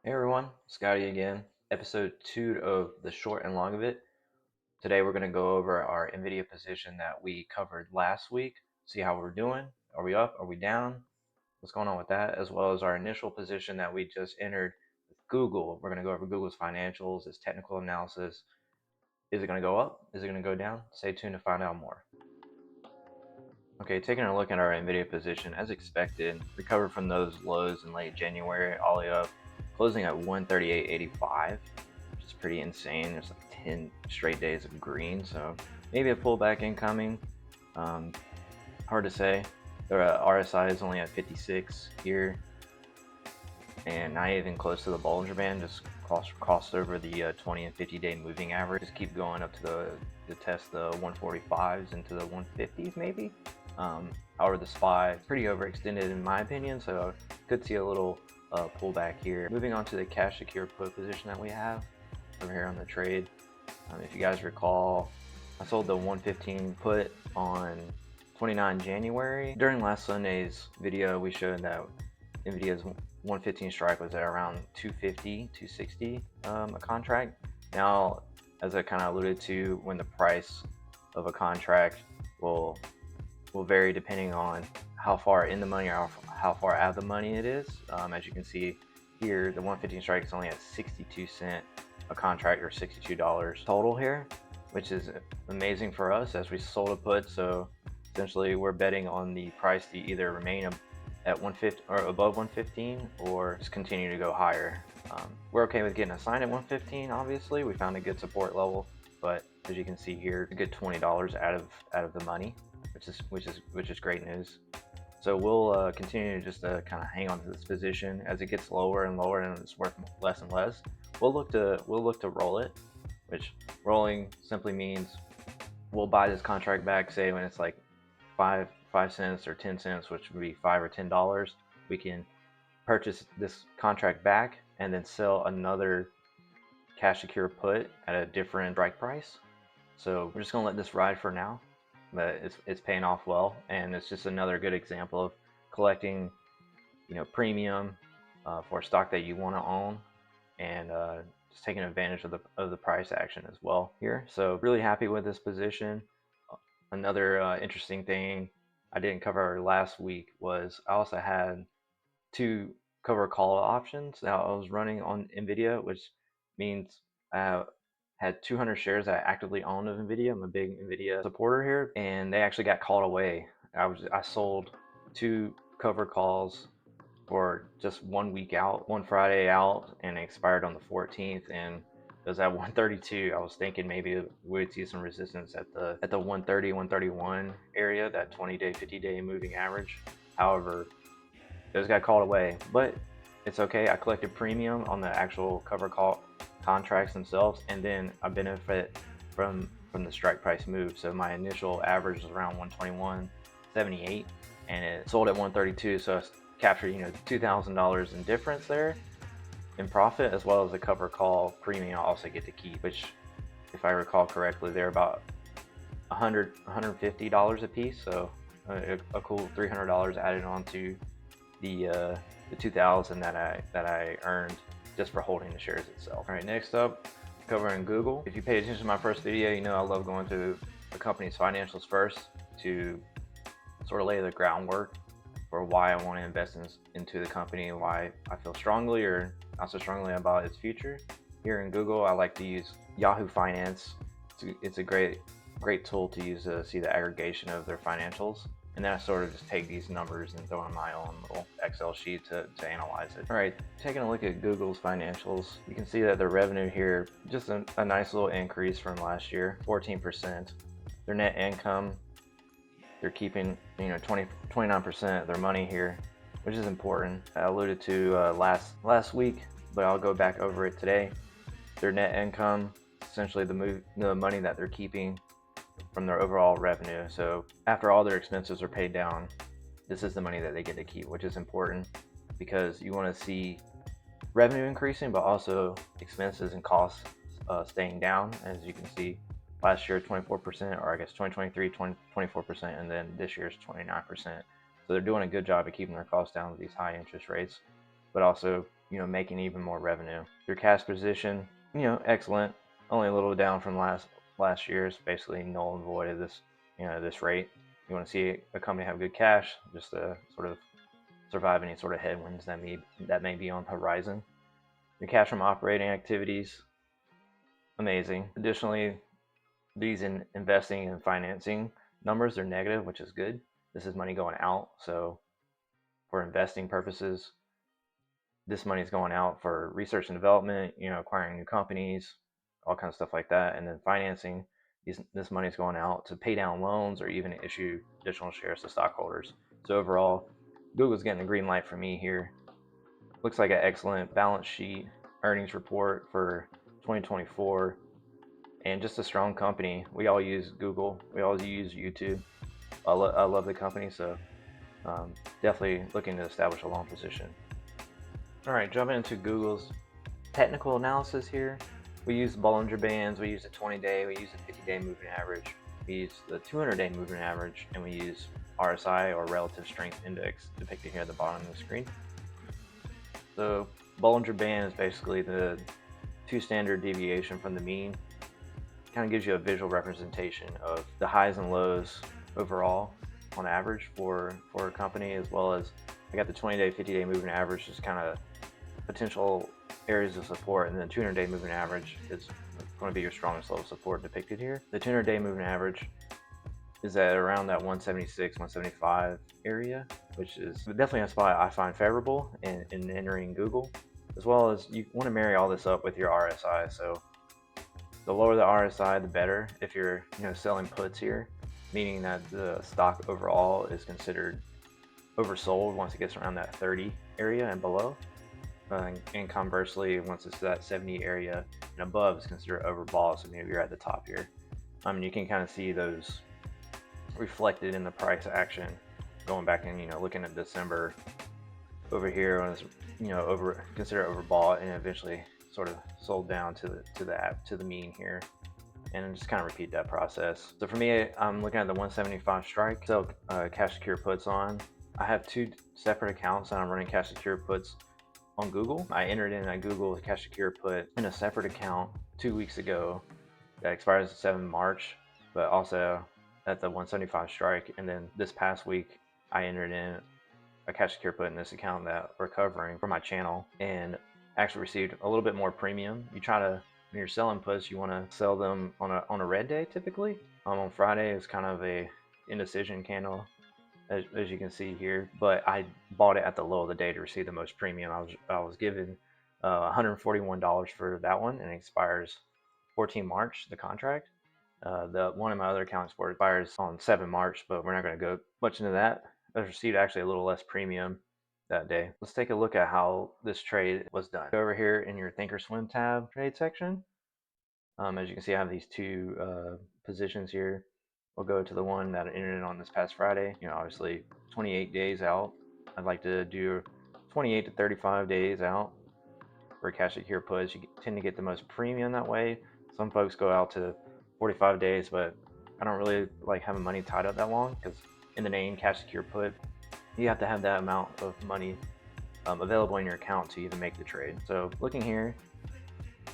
Hey everyone, Scotty again. Episode 2 of the short and long of it. Today we're going to go over our NVIDIA position that we covered last week, see how we're doing. Are we up? Are we down? What's going on with that? As well as our initial position that we just entered with Google. We're going to go over Google's financials, its technical analysis. Is it going to go up? Is it going to go down? Stay tuned to find out more. Okay, taking a look at our NVIDIA position, as expected, recovered from those lows in late January all the way up, closing at 138.85, which is pretty insane. There's like 10 straight days of green, so maybe a pullback incoming. Um, Hard to say. The RSI is only at 56 here, and not even close to the Bollinger Band, just crossed over the 20 and 50-day moving average. Just keep going up to test the 145s into the 150s maybe. However, the SPY is pretty overextended in my opinion, so could see a little pullback here. Moving on to the cash secure put position that we have over here on the trade. If you guys recall, I sold the 115 put on 29 January. During last Sunday's video, we showed that NVIDIA's 115 strike was at around 250, 260 a contract. Now, as I kind of alluded to, when the price of a contract will vary depending on how far in the money or how far out of the money it is. As you can see here, the 115 strike is only at 62 cents a contract, or $62 total here, which is amazing for us as we sold a put. So essentially we're betting on the price to either remain at 150 or above 115 or just continue to go higher. We're okay with getting a sign at 115. Obviously we found a good support level, but as you can see here, a good $20 out of the money, which is great news. So we'll continue to just kind of hang on to this position as it gets lower and lower and it's worth less and less. We'll look to roll it, which rolling simply means we'll buy this contract back, say when it's like 5 cents or 10 cents, which would be $5 or $10. We can purchase this contract back and then sell another cash secure put at a different strike price. So we're just gonna let this ride for now, but it's paying off well, and it's just another good example of collecting, premium for a stock that you want to own, and just taking advantage of the price action as well here. So really happy with this position. Another interesting thing I didn't cover last week was I also had 2 cover call options that I was running on NVIDIA, which means I had 200 shares that I actively owned of NVIDIA. I'm a big NVIDIA supporter here, and they actually got called away. I sold 2 cover calls for just 1 week out, one Friday out, and it expired on the 14th, and it was at 132. I was thinking maybe we'd see some resistance at the 130, 131 area, that 20-day, 50-day moving average. However, those got called away, but it's okay. I collected premium on the actual cover call contracts themselves, and then I benefit from the strike price move. So my initial average was around 121.78, and it sold at 132. So I captured $2,000 in difference there in profit, as well as the cover call premium I also get to keep, which, if I recall correctly, they're about $150 a piece. So a cool $300 added on to the 2,000 that I earned just for holding the shares itself. All right, next up, covering Google. If you paid attention to my first video, you know I love going through a company's financials first to sort of lay the groundwork for why I want to invest into the company, why I feel strongly or not so strongly about its future. Here in Google, I like to use Yahoo Finance. It's a great tool to use to see the aggregation of their financials. And then I sort of just take these numbers and throw in my own little Excel sheet to analyze it. All right, taking a look at Google's financials, you can see that their revenue here, just a nice little increase from last year, 14%. Their net income, they're keeping 29% of their money here, which is important. I alluded to last week, but I'll go back over it today. Their net income, essentially the money that they're keeping from their overall revenue. So after all their expenses are paid down, this is the money that they get to keep, which is important because you want to see revenue increasing, but also expenses and costs staying down. As you can see, last year 24%, or I guess 2023 24%, and then this year's 29%. So they're doing a good job of keeping their costs down with these high interest rates, but also making even more revenue. Your cash position, excellent. Only a little down from last year's, basically null and void of this rate. You want to see a company have good cash, just to sort of survive any sort of headwinds that may be on the horizon. Your cash from operating activities, amazing. Additionally, these investing and financing numbers are negative, which is good. This is money going out. So for investing purposes, this money is going out for research and development, acquiring new companies, all kinds of stuff like that. And then financing, this money is going out to pay down loans or even issue additional shares to stockholders. So overall, Google's getting a green light for me here. Looks like an excellent balance sheet, earnings report for 2024, and just a strong company. We all use Google. We all use YouTube. I love the company, so definitely looking to establish a long position. All right, jumping into Google's technical analysis here. We use Bollinger Bands, we use the 20-day, we use the 50-day moving average, we use the 200-day moving average, and we use RSI, or Relative Strength Index, depicted here at the bottom of the screen. So Bollinger Band is basically the 2 standard deviation from the mean. Kind of gives you a visual representation of the highs and lows overall on average for a company, as well as I got the 20-day, 50-day moving average, just kind of potential areas of support, and then the 200-day moving average is going to be your strongest level of support depicted here. The 200-day moving average is at around that 176, 175 area, which is definitely a spot I find favorable in entering Google, as well as you want to marry all this up with your RSI. So the lower the RSI, the better if you're selling puts here, meaning that the stock overall is considered oversold once it gets around that 30 area and below. And conversely, once it's that 70 area and above, it's considered overbought. So maybe you're at the top here. You can kind of see those reflected in the price action going back and looking at December over here when it's considered overbought and eventually sort of sold down to the mean here, and just kind of repeat that process. So for me, I'm looking at the 175 strike. So cash secure puts on. I have 2 separate accounts and I'm running cash secure puts on Google. I entered in a Google cash secure put in a separate account 2 weeks ago that expires 7 March, but also at the 175 strike. And then this past week, I entered in a cash secure put in this account that we're covering for my channel, and actually received a little bit more premium. You try to, when you're selling puts, you want to sell them on a red day typically. On Friday is kind of a indecision candle, as you can see here, but I bought it at the low of the day to receive the most premium. I was given $141 for that one, and it expires 14 March, the contract. The one in my other account expires on 7 March, but we're not going to go much into that. I received actually a little less premium that day. Let's take a look at how this trade was done. Go over here in your Thinkorswim tab trade section. As you can see, I have these 2 positions here. We'll go to the one that I entered in on this past Friday. Obviously 28 days out. I'd like to do 28 to 35 days out for cash secure puts. You tend to get the most premium that way. Some folks go out to 45 days, but I don't really like having money tied up that long, because in the name cash secure put, you have to have that amount of money available in your account to even make the trade. So looking here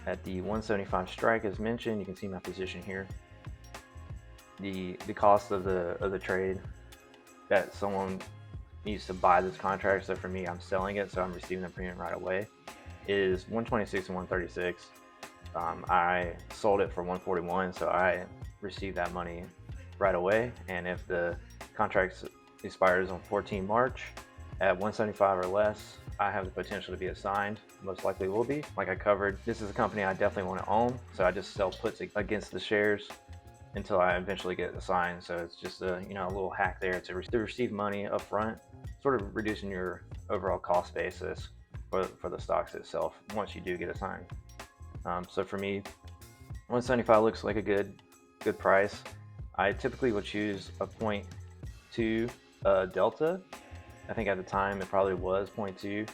at the 175 strike, as mentioned, you can see my position here. The cost of the trade that someone needs to buy this contract, so for me, I'm selling it, so I'm receiving the premium right away, is 126 and 136. I sold it for 141, so I received that money right away. And if the contract expires on 14 March at 175 or less, I have the potential to be assigned. Most likely will be. Like I covered, this is a company I definitely want to own, so I just sell puts against the shares until I eventually get assigned. So it's just a little hack there to receive money up front, sort of reducing your overall cost basis for the stocks itself once you do get assigned. So for me, 175 looks like a good price. I typically would choose a 0.2 delta. I think at the time it probably was 0.2.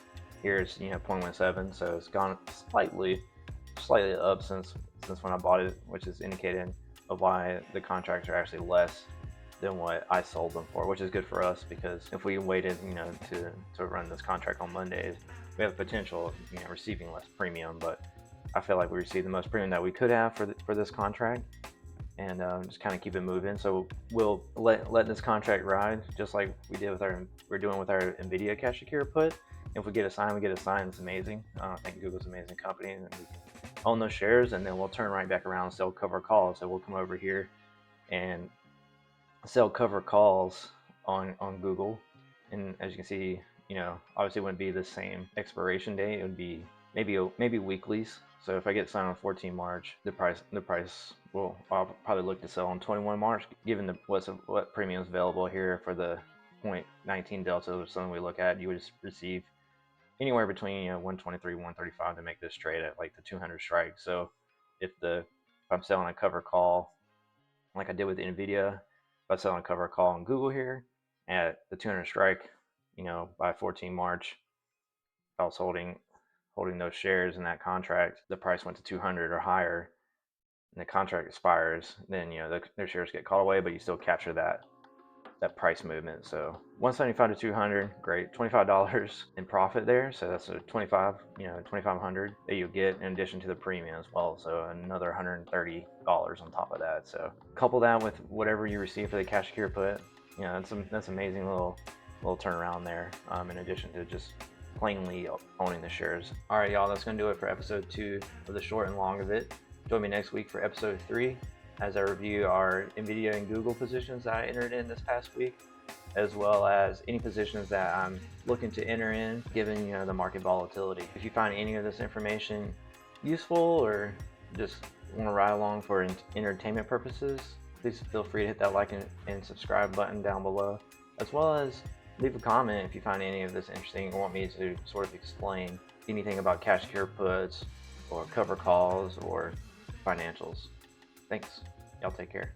Here it's 0.17, so it's gone slightly up since when I bought it, which is indicated of why the contracts are actually less than what I sold them for, which is good for us, because if we waited to run this contract on Mondays, we have the potential of receiving less premium, but I feel like we received the most premium that we could have for this contract, and just kind of keep it moving. So we'll let this contract ride, just like we're doing with our NVIDIA cash secure put. If we get a sign, we get a sign. It's amazing. I think Google's an amazing company, and we own those shares, and then we'll turn right back around and sell cover calls. So we'll come over here and sell cover calls on Google, and as you can see, obviously it wouldn't be the same expiration date. It would be maybe weeklies. So if I get signed on 14 March, the price I'll probably look to sell on 21 March, given what premium is available here for the 0.19 delta or something we look at. You would receive anywhere between 123 135 to make this trade at like the 200 strike. So if I'm selling a cover call like I did with NVIDIA, if I sell a cover call on Google here at the 200 strike, by 14 March, if I was holding those shares in that contract, the price went to 200 or higher, and the contract expires, then their shares get called away, but you still capture that price movement. So 175 to 200, great, $25 in profit there. So that's a 2,500 that you get in addition to the premium as well. So another $130 on top of that. So couple that with whatever you receive for the cash secure put. That's amazing little turnaround there. In addition to just plainly owning the shares. All right, y'all, that's gonna do it for episode 2 of the short and long of it. Join me next week for episode 3 as I review our NVIDIA and Google positions that I entered in this past week, as well as any positions that I'm looking to enter in given the market volatility. If you find any of this information useful or just want to ride along for entertainment purposes, please feel free to hit that like and subscribe button down below, as well as leave a comment if you find any of this interesting or want me to sort of explain anything about cash secure puts or cover calls or financials. Thanks. Y'all take care.